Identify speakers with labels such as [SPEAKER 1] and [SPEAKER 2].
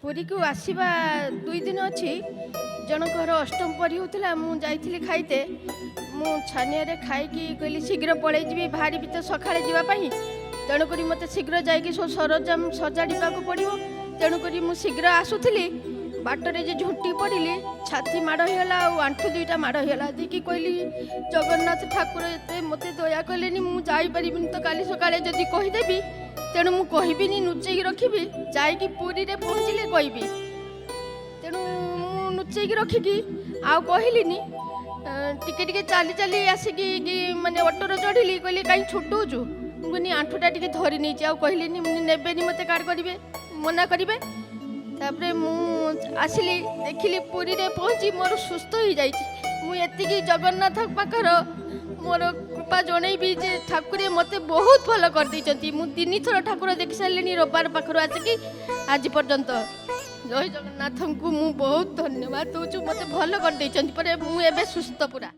[SPEAKER 1] पुरी को आसवा 2 दिन अच्छी जनकर अष्टम परी होता मुझे खाइते मु छानिया खाई कहली शीघ्र पड़े जी बाहरी भी तो सका जावाई तेणुक मत शीघ्र जाकि सब सरंजाम सजाड़ा पड़ो तेणुक शीघ्र आसुली बाटरे जो झुंटी पड़ी छाती माड़ होगा आंठू 2टा माड़ होगा देखिए कहली जगन्नाथ ठाकुर ये मत दया कले मुझे तो काली सका जदि कहीदेवी तेणु मु कहबिनी नुचेक रखी जाकि पुरी रे पहुँचले कहबी तेणु नुचेक रखिकी आउ कहलिनी टिके टिके चली चली आसिकी माने ऑटोर चढ़िली कहली कहीं छुटुचु मुझे आंठूटा टी धरी नहीं आउ कहलिनी नेबेनी मत कार्ड करेंगे मना करेंगे तापर मु आसिली देखिली पुरी रे पहुँची मोर सुस्थ हो जाती जगन्नाथ पाखर मोर कृपा जनईबी जे ठाकुर मते बहुत भल कर देइचंती मु 3 थर ठाकुर देख सारे रविवार पाखर आसिकी आज पर्यंत जय जगन्नाथ को मु बहुत धन्यवाद दूचु मते भल कर देइचंती पर मु एबे सुस्थ पूरा।